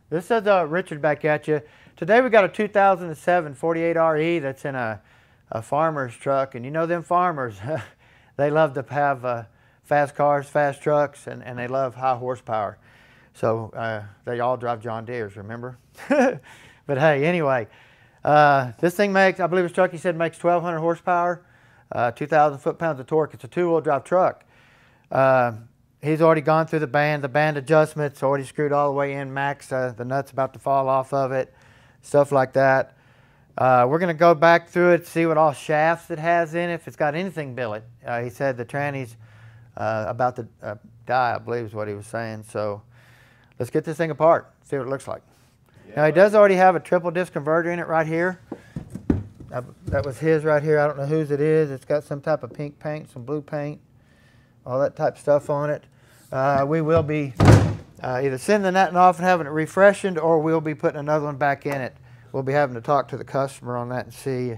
This is Richard back at you. Today we got a 2007 48RE that's in a farmer's truck, and you know them farmers, they love to have fast cars, fast trucks, and they love high horsepower. So they all drive John Deere's, remember? But hey, anyway, this thing makes, I believe his truck, he said, makes 1,200 horsepower, 2,000 foot-pounds of torque. It's a two-wheel drive truck. He's already gone through the band adjustments, already screwed all the way in, max, the nut's about to fall off of it, stuff like that. We're going to go back through it, see what all shafts it has in it, if it's got anything billet. He said the tranny's about to die, I believe is what he was saying. So let's get this thing apart, see what it looks like. Yeah, now he does already have a triple disc converter in it right here. That was his right here. I don't know whose it is. It's got some type of pink paint, some blue paint, all that type of stuff on it. We will be either sending that off and having it refreshened, or we'll be putting another one back in it. We'll be having to talk to the customer on that and see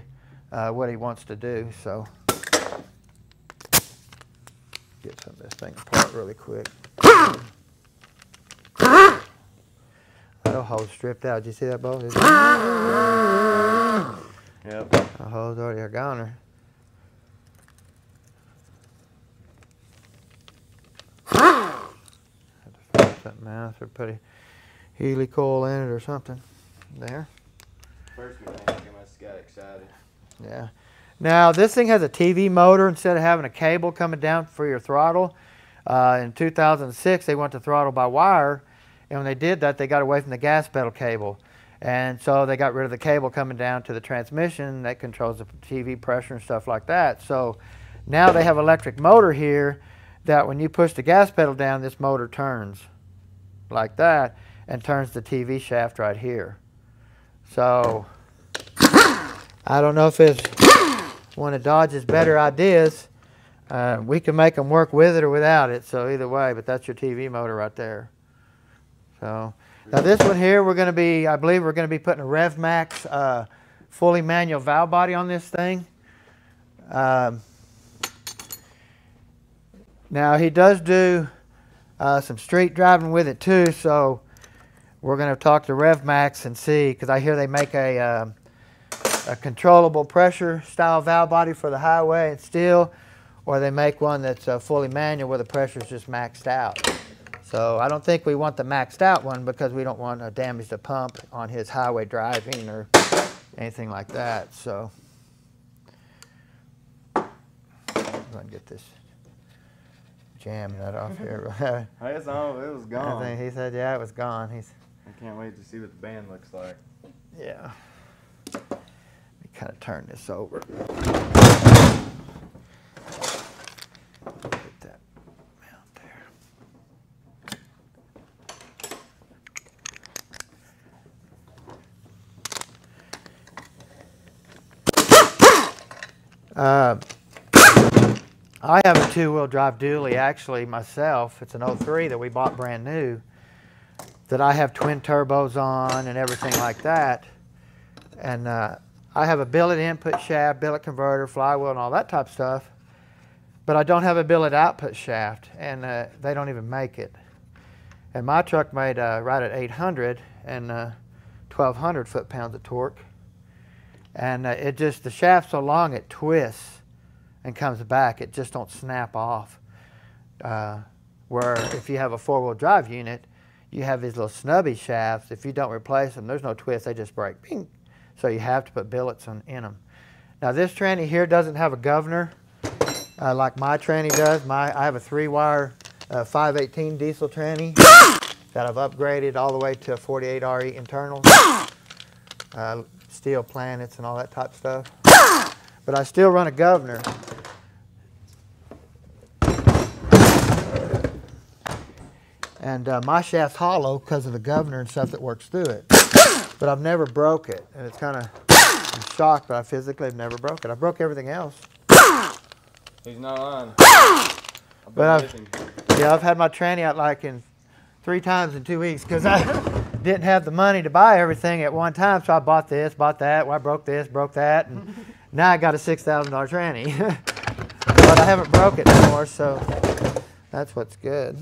what he wants to do. So get some of this thing apart really quick. That hole's stripped out. Did you see that, Bo? Yep. The hole's already a goner. Something else, or put a Healy coil in it or something. There. First mechanic, I must have got excited. Yeah. Now this thing has a TV motor instead of having a cable coming down for your throttle. In 2006 they went to throttle by wire, and when they did that they got away from the gas pedal cable, and so they got rid of the cable coming down to the transmission that controls the TV pressure and stuff like that. So now they have electric motor here that when you push the gas pedal down, this motor turns like that and turns the TV shaft right here. So I don't know if it's one of Dodge's better ideas. We can make them work with it or without it, so either way, but that's your TV motor right there. So now this one here, we're going to be, I believe we're going to be putting a RevMax fully manual valve body on this thing. Now he does do some street driving with it too, so we're going to talk to RevMax and see, because I hear they make a controllable pressure style valve body for the highway and steel, or they make one that's fully manual where the pressure is just maxed out. So I don't think we want the maxed out one because we don't want to damage the pump on his highway driving or anything like that. So I'm going to get this jam nut off here. It's on, it was gone. I think he said, yeah, it was gone. I can't wait to see what the band looks like. Yeah. Let me kind of turn this over. Get that mount there. I have a two-wheel drive dually actually myself. It's an 03 that we bought brand new, that I have twin turbos on and everything like that. And I have a billet input shaft, billet converter, flywheel, and all that type of stuff. But I don't have a billet output shaft, and they don't even make it. And my truck made right at 800 and 1,200 foot-pounds of torque. And it just, the shaft's so long it twists and comes back. It just don't snap off. Where if you have a four-wheel drive unit, you have these little snubby shafts. If you don't replace them, there's no twist, they just break. Bing. So you have to put billets in them. Now this tranny here doesn't have a governor like my tranny does. I have a 3-wire 518 diesel tranny that I've upgraded all the way to a 48RE internal. Steel planets and all that type of stuff. But I still run a governor. And my shaft's hollow because of the governor and stuff that works through it. But I've never broke it. And it's kind of, I'm shocked, but I physically have never broke it. I broke everything else. He's not on. But I've had my tranny out like in 3 times in 2 weeks because I didn't have the money to buy everything at one time. So I bought this, bought that. Well, I broke this, broke that. And now I got a $6,000 tranny. But I haven't broke it anymore, so that's what's good.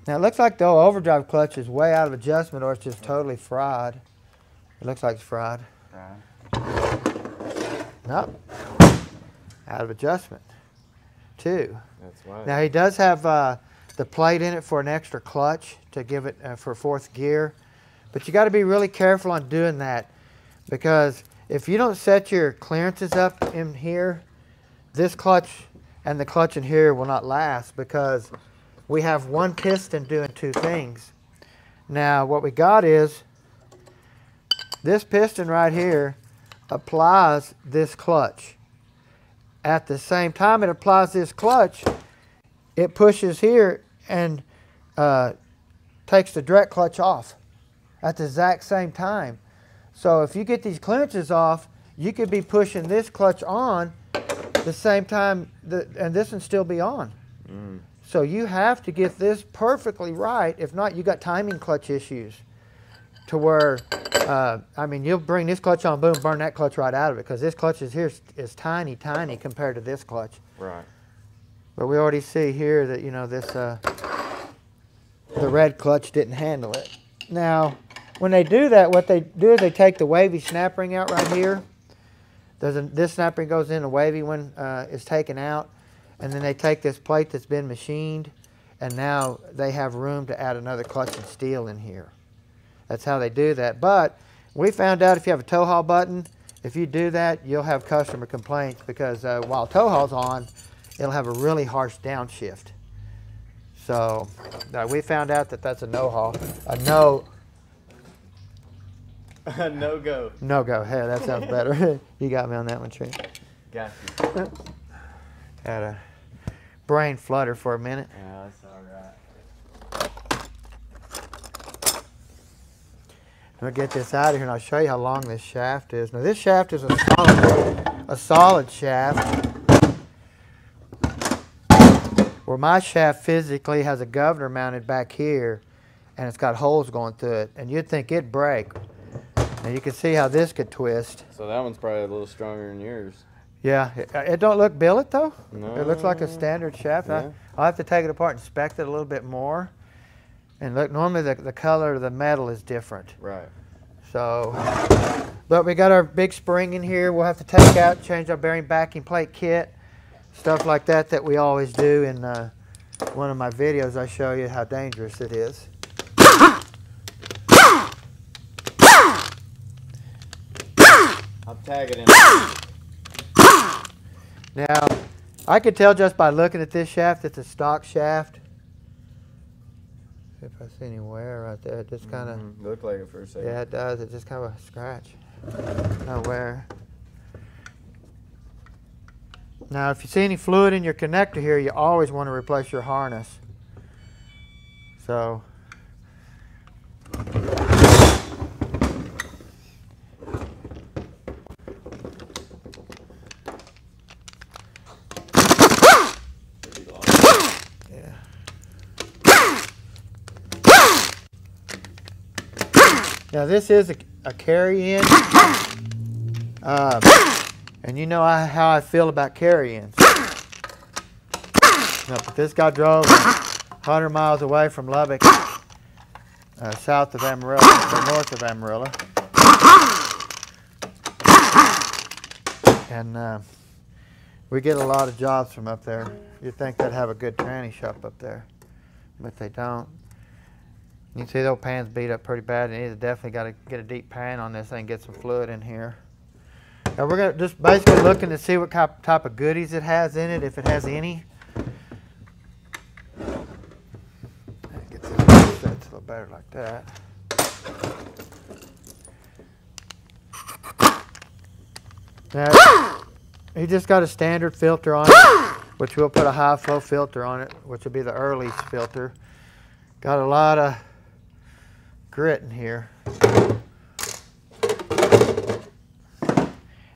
Now it looks like the old overdrive clutch is way out of adjustment, or it's just totally fried. It looks like it's fried. Right. Nope. Out of adjustment, too. That's why. Now he does have the plate in it for an extra clutch to give it for fourth gear. But you got to be really careful on doing that, because if you don't set your clearances up in here, this clutch and the clutch in here will not last, because we have one piston doing two things. Now what we got is this piston right here applies this clutch. At the same time it applies this clutch, it pushes here and takes the direct clutch off at the exact same time. So if you get these clearances off, you could be pushing this clutch on the same time, and this one still be on. Mm. So you have to get this perfectly right. If not, you got timing clutch issues to where, I mean, you'll bring this clutch on, boom, burn that clutch right out of it, because this clutch is tiny, tiny compared to this clutch. Right. But we already see here that, you know, this, the red clutch didn't handle it. Now, when they do that, what they do is they take the wavy snap ring out right here. This snap ring goes in, the wavy one is taken out, and then they take this plate that's been machined, and now they have room to add another clutch and steel in here. That's how they do that. But we found out if you have a tow haul button, if you do that, you'll have customer complaints, because while tow haul's on, it'll have a really harsh downshift. So we found out that that's a no-haul, a no No-go. no-go. Hey, that sounds better. You got me on that one, Trent. Got you. Had a brain flutter for a minute. Yeah, that's all right. I'll get this out of here and I'll show you how long this shaft is. Now this shaft is a solid shaft, where my shaft physically has a governor mounted back here, and it's got holes going through it, and you'd think it'd break. Now you can see how this could twist. So that one's probably a little stronger than yours. Yeah, it don't look billet though. No. It looks like a standard shaft. Yeah. I'll have to take it apart and inspect it a little bit more. And look, normally the color of the metal is different. Right. So, but we got our big spring in here. We'll have to take out, change our bearing backing plate kit, stuff like that that we always do in one of my videos. I show you how dangerous it is. I'll tag it in. Now, I could tell just by looking at this shaft, it's a stock shaft. If I see any wear right there, it just kind of... Looked like it for a second. Yeah, it does. It's just kind of a scratch. No wear. Now, if you see any fluid in your connector here, you always want to replace your harness. So... Now this is a carry-in, and you know how I feel about carry-ins. Now, but this guy drove 100 miles away from Lubbock, south of Amarillo, or north of Amarillo, and we get a lot of jobs from up there. You'd think they'd have a good tranny shop up there, but they don't. You can see those pans beat up pretty bad, and either definitely got to get a deep pan on this thing, get some fluid in here. Now we're gonna just basically looking to see what type of goodies it has in it, if it has any. Get this set a little better like that. Now he just got a standard filter on it, which we'll put a high flow filter on it, which will be the Early's filter. Got a lot of grit in here.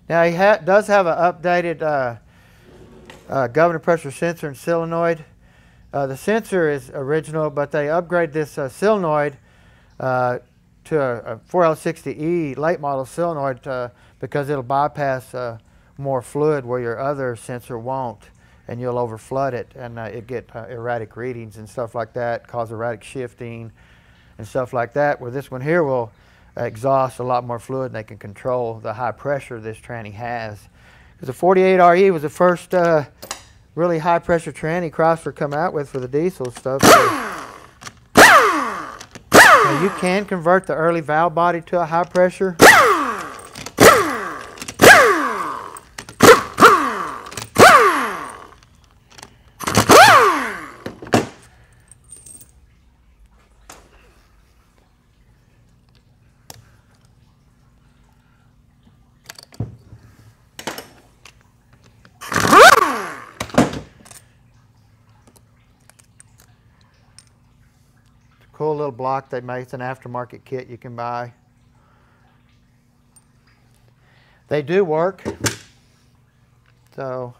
Now he does have an updated governor pressure sensor and solenoid. The sensor is original, but they upgrade this solenoid to a 4L60E late model solenoid because it'll bypass more fluid where your other sensor won't. and you'll overflood it, and it get erratic readings and stuff like that, cause erratic shifting and stuff like that. Where this one here will exhaust a lot more fluid, and they can control the high pressure this tranny has. Because the 48 RE was the first really high pressure tranny Chrysler come out with for the diesel stuff. Now you can convert the early valve body to a high pressure. Cool little block they make. It's an aftermarket kit you can buy. They do work. So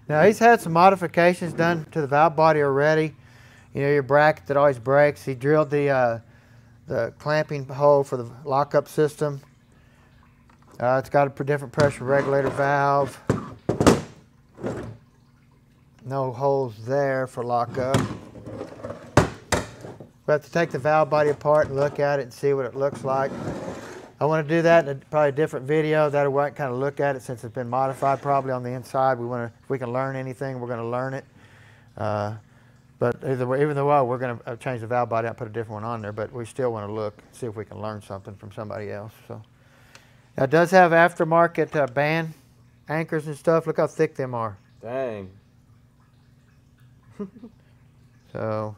now he's had some modifications done to the valve body already. You know, your bracket that always breaks. He drilled the clamping hole for the lockup system. It's got a different pressure regulator valve. No holes there for lockup. We have to take the valve body apart and look at it and see what it looks like. I want to do that in probably a different video. That way I can kind of look at it since it's been modified probably on the inside. If we can learn anything, we're going to learn it. But either way, even though we're going to change the valve body out and put a different one on there, but we still want to look, see if we can learn something from somebody else. So. Now, it does have aftermarket band anchors and stuff. Look how thick them are. Dang. So,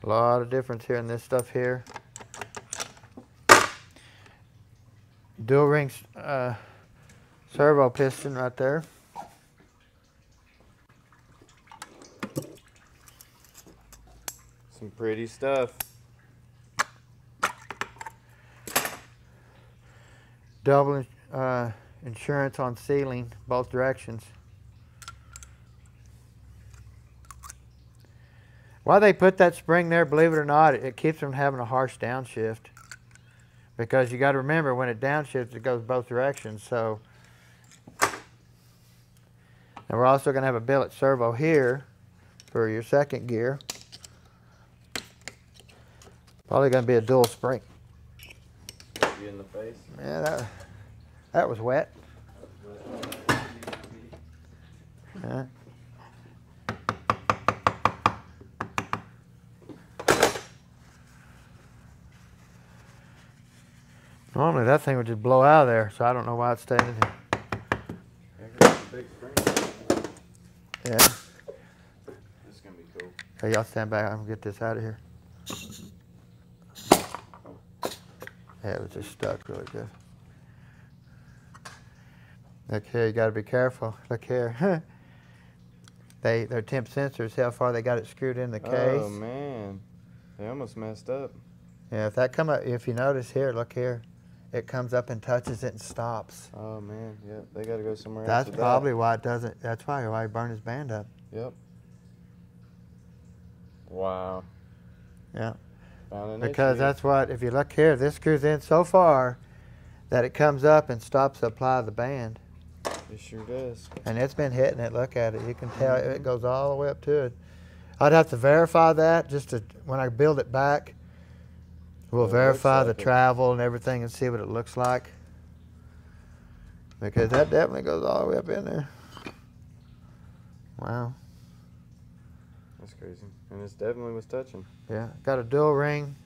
a lot of difference here in this stuff here. Dual ring servo piston right there. Some pretty stuff. Double insurance on sealing, both directions. Why they put that spring there, believe it or not, it keeps from having a harsh downshift. Because you got to remember, when it downshifts, it goes both directions. So, and we're also going to have a billet servo here for your second gear. Probably going to be a dual spring. You in the face? Yeah, that was wet. Normally that thing would just blow out of there, so I don't know why it's staying in here. Yeah. This is gonna be cool. Hey, y'all stand back. I'm gonna get this out of here. Yeah, it was just stuck really good. Look here, you gotta be careful. Look here. Their temp sensors, how far they got it screwed in the case. Oh man, they almost messed up. Yeah, if that come up, if you notice here, look here, it comes up and touches it and stops. Oh man, yep, they gotta go somewhere That's else. probably why it doesn't. That's probably why he burned his band up. Yep. Wow. Yeah. Found an Because issue. that's what, if you look here, this screws in so far that it comes up and stops the apply of the band. It sure does. And it's been hitting it. Look at it. You can tell it goes all the way up to it. I'd have to verify that just to, when I build it back, we'll verify the travel and everything and see what it looks like. Because that definitely goes all the way up in there. Wow. That's crazy. And it definitely was touching. Yeah, got a dual ring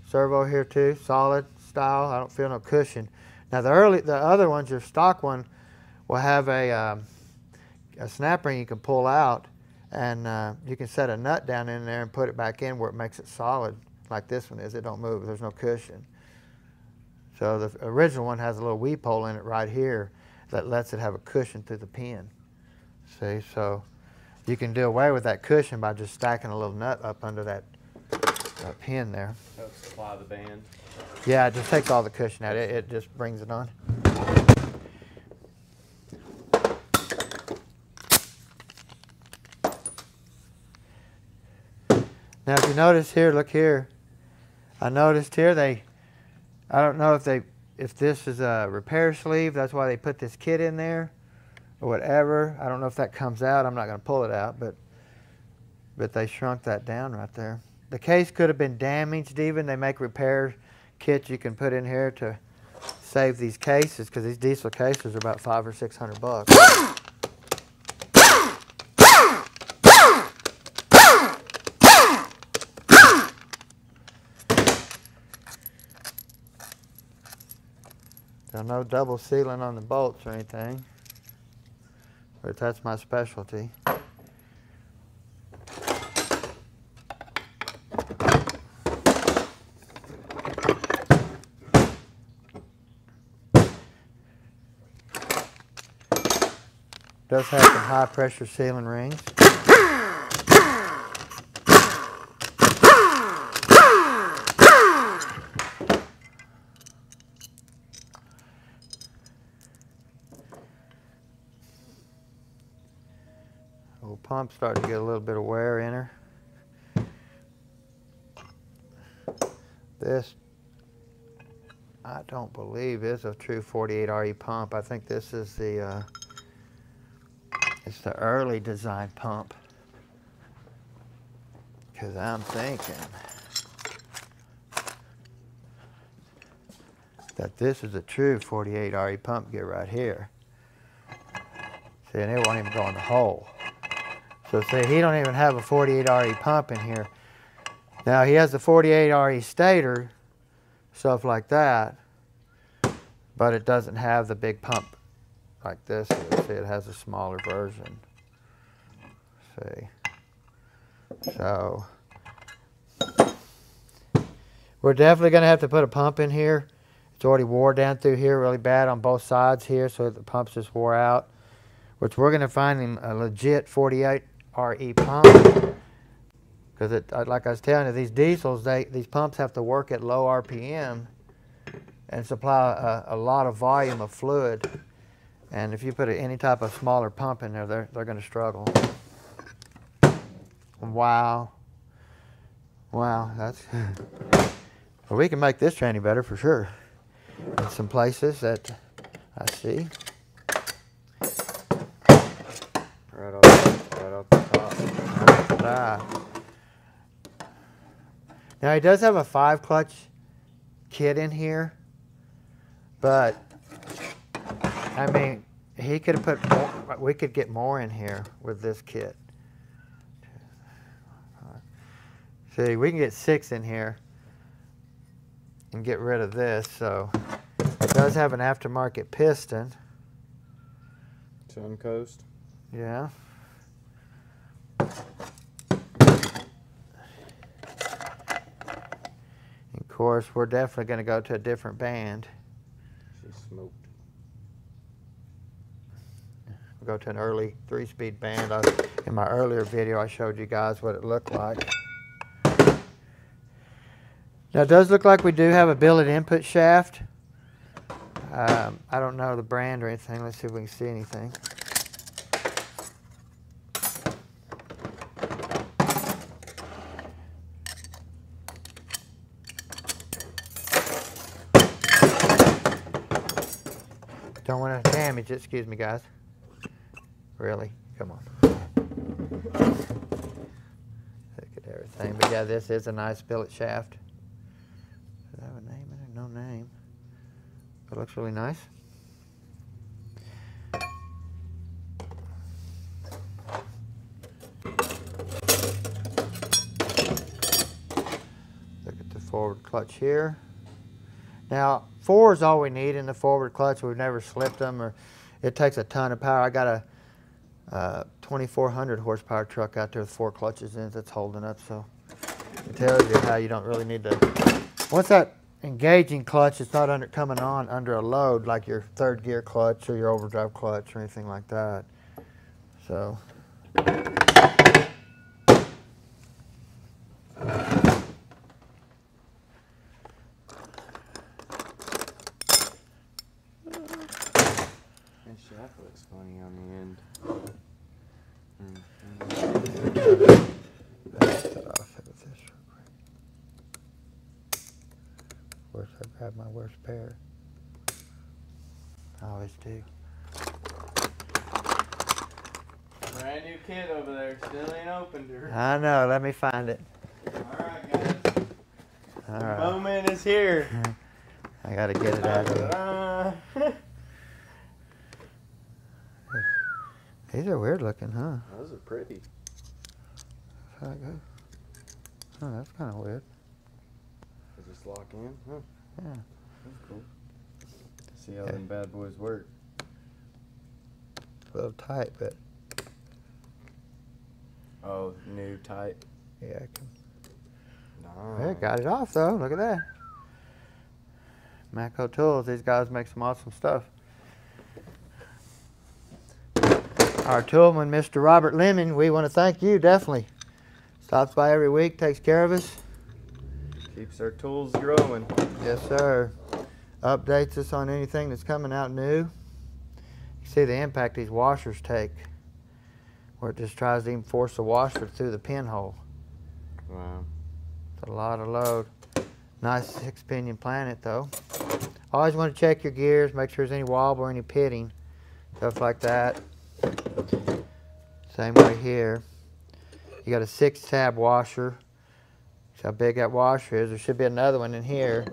servo here too, solid style. I don't feel no cushion. Now the other ones, your stock one, will have a snap ring you can pull out, and you can set a nut down in there and put it back in where it makes it solid, like this one is. It don't move. There's no cushion. So the original one has a little weep hole in it right here that lets it have a cushion through the pin. See, so you can do away with that cushion by just stacking a little nut up under that pin there. Helps supply the band. Yeah, it just takes all the cushion out. It just brings it on. Now, if you notice here, look here. I noticed here I don't know if this is a repair sleeve. That's why they put this kit in there, or whatever. I don't know if that comes out. I'm not going to pull it out, but they shrunk that down right there. The case could have been damaged even. They make repair kits you can put in here to save these cases, because these diesel cases are about $500 or $600. So no double sealing on the bolts or anything, but that's my specialty. Does have some high pressure sealing rings. Old pump's starting to get a little bit of wear in her. This, I don't believe, is a true 48 RE pump. I think this is it's the early design pump. Because I'm thinking that this is a true 48 RE pump gear right here. See, and it won't even go in the hole. So see, he don't even have a 48 RE pump in here. Now he has the 48 RE stator, stuff like that, but it doesn't have the big pump like this. See, it has a smaller version. See. So we're definitely going to have to put a pump in here. It's already wore down through here really bad on both sides here, so the pumps just wore out. Which we're going to find him a legit 48 RE pump. Because like I was telling you, these diesels, these pumps have to work at low RPM and supply a lot of volume of fluid. And if you put any type of smaller pump in there, they're going to struggle. Wow. Wow, that's... Well, we can make this tranny better for sure. In some places that I see. Right off the top. Now he does have a 5-clutch kit in here, but I mean, he could have put more, we could get more in here with this kit. See, we can get 6 in here and get rid of this. So it does have an aftermarket piston. Suncoast. Yeah. Of course, we're definitely going to go to a different band. She smoked. We'll go to an early 3-speed band. In my earlier video, I showed you guys what it looked like. Now, it does look like we do have a billet input shaft. I don't know the brand or anything. Let's see if we can see anything. Don't want to damage it, excuse me guys. Really? Come on. Look at everything. But yeah, this is a nice billet shaft. Does it have a name in it? No name. It looks really nice. Look at the forward clutch here. Now, 4 is all we need in the forward clutch. We've never slipped them, or it takes a ton of power. I got a 2,400 horsepower truck out there with 4 clutches in it that's holding up, so it tells you how you don't really need to. Once that engaging clutch is not coming on under a load like your 3rd gear clutch or your overdrive clutch or anything like that. So. Shaft looks funny on the end. That's it off with this Grab my worst pair. I always do. Brand new kit over there. Still ain't opened her. I know. Let me find it. Alright, guys. All The right. moment is here. I gotta get it out of here. Ta-da. These are weird looking, huh? Those are pretty. How that go? Oh, that's kind of weird. They just lock in? Huh. Yeah. That's cool. See how them bad boys work. A little tight, but Oh, new tight. yeah, I can. Nice. Yeah, got it off though. Look at that. Matco Tools. These guys make some awesome stuff. Our toolman, Mr. Robert Lemon, we want to thank you, definitely. Stops by every week, takes care of us. Keeps our tools growing. Yes, sir. Updates us on anything that's coming out new. You see the impact these washers take, where it just tries to even force the washer through the pinhole. Wow. It's a lot of load. Nice 6-pinion Planet, though. Always want to check your gears, make sure there's any wobble or any pitting, stuff like that. Same way here. You got a 6-tab washer. See how big that washer is. There should be another one in here.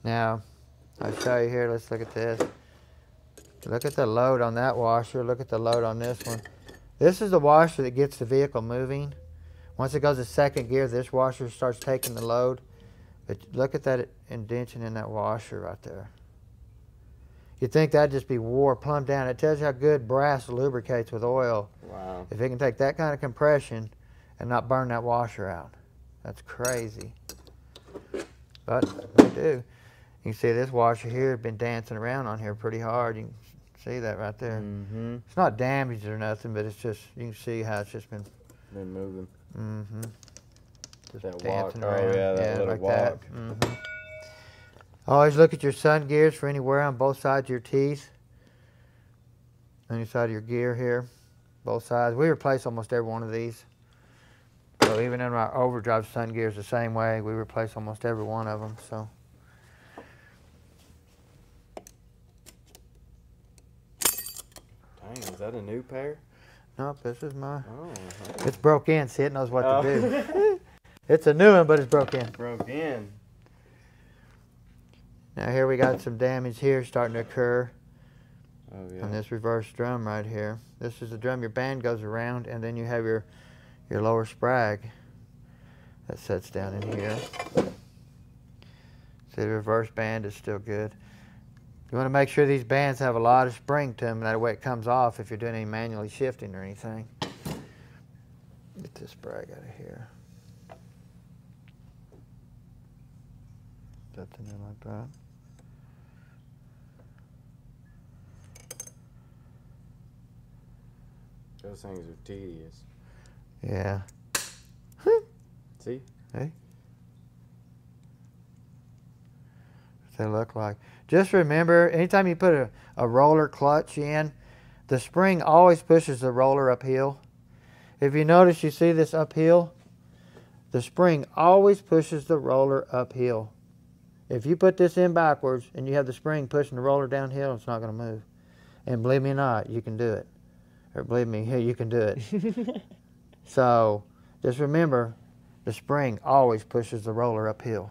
Now, I'll show you here. Let's look at this. Look at the load on that washer. Look at the load on this one. This is the washer that gets the vehicle moving. Once it goes to second gear, this washer starts taking the load. But look at that indentation in that washer right there. You'd think that'd just be wore plumb down. It tells you how good brass lubricates with oil. Wow. If it can take that kind of compression and not burn that washer out. That's crazy. But they do. You can see this washer here has been dancing around on here pretty hard. You can see that right there. Mm-hmm. It's not damaged or nothing, but it's just, you can see how it's just been moving. just That walk. dancing Oh, around. yeah, that little like walk. that. Always look at your sun gears for any wear on both sides of your teeth. On your side of your gear here. Both sides. We replace almost every one of these. So even in our overdrive sun gears the same way, we replace almost every one of them. So. Dang, is that a new pair? Nope, this is my. Oh. It's broke in. See, it knows what Oh. to do. It's a new one, but it's broke in. Broke in. Now here we got some damage here starting to occur Oh, yeah. on this reverse drum right here. This is the drum your band goes around, and then you have your lower sprag that sets down in here. See, the reverse band is still good. You want to make sure these bands have a lot of spring to them, that way it comes off if you're doing any manually shifting or anything. Get this sprag out of here. Something in like that. Those things are tedious. Yeah. See? Hey. What they look like. Just remember, anytime you put a roller clutch in, the spring always pushes the roller uphill. If you notice, you see this uphill, the spring always pushes the roller uphill. If you put this in backwards and you have the spring pushing the roller downhill, it's not going to move. And believe me or not, you can do it. Or believe me, hey, you can do it. So just remember, the spring always pushes the roller uphill.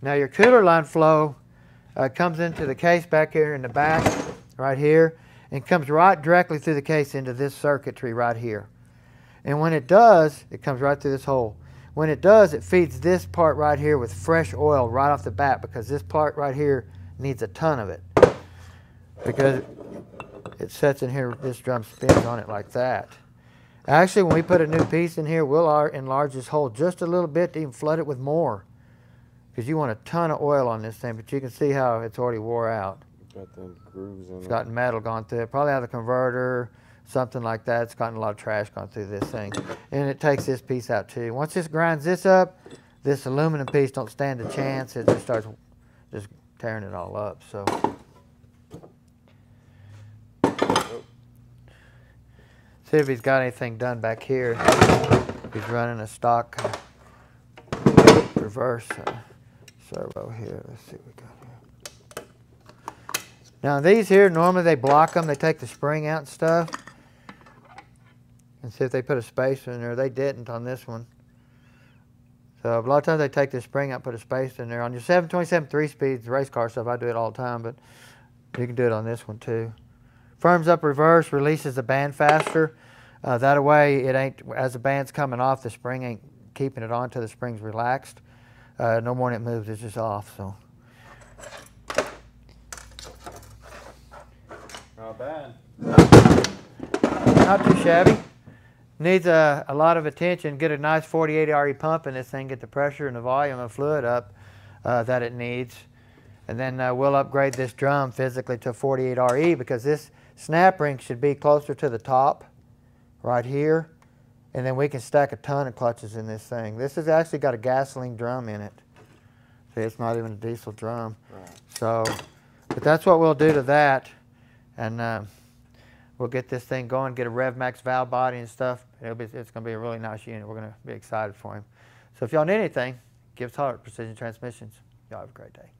Now your cooler line flow comes into the case back here in the back, right here, and comes right directly through the case into this circuitry right here. And when it does, it comes right through this hole. When it does, it feeds this part right here with fresh oil right off the bat, because this part right here needs a ton of it. Because it sets in here, this drum spins on it like that. Actually, when we put a new piece in here, we'll enlarge this hole just a little bit to even flood it with more. Because you want a ton of oil on this thing, but you can see how it's already wore out. Got the grooves in it. It's got metal gone through it. Probably out of the converter, something like that. It's gotten a lot of trash gone through this thing. And it takes this piece out too. Once this grinds this up, this aluminum piece don't stand a chance. It just starts just tearing it all up. So See if he's got anything done back here. He's running a stock reverse servo here. Let's see what we got here. Now these here, normally they block them. They take the spring out and stuff. And see if they put a spacer in there. They didn't on this one. So a lot of times they take the spring out, put a spacer in there. On your 727 3-speeds, race car stuff, I do it all the time, but you can do it on this one too. Firms up reverse, releases the band faster. That way it ain't, as the band's coming off, the spring ain't keeping it on till the spring's relaxed. No more than it moves, it's just off. So. Not bad. Not too shabby. Needs a lot of attention. Get a nice 48 RE pump in this thing, get the pressure and the volume of fluid up that it needs. And then we'll upgrade this drum physically to 48 RE because this snap ring should be closer to the top right here. And then we can stack a ton of clutches in this thing. This has actually got a gasoline drum in it. See, it's not even a diesel drum. Right. So, but that's what we'll do to that. And we'll get this thing going, get a RevMax valve body and stuff. It's going to be a really nice unit. We're going to be excited for him. So if y'all need anything, give us a holler at Precision Transmissions. Y'all have a great day.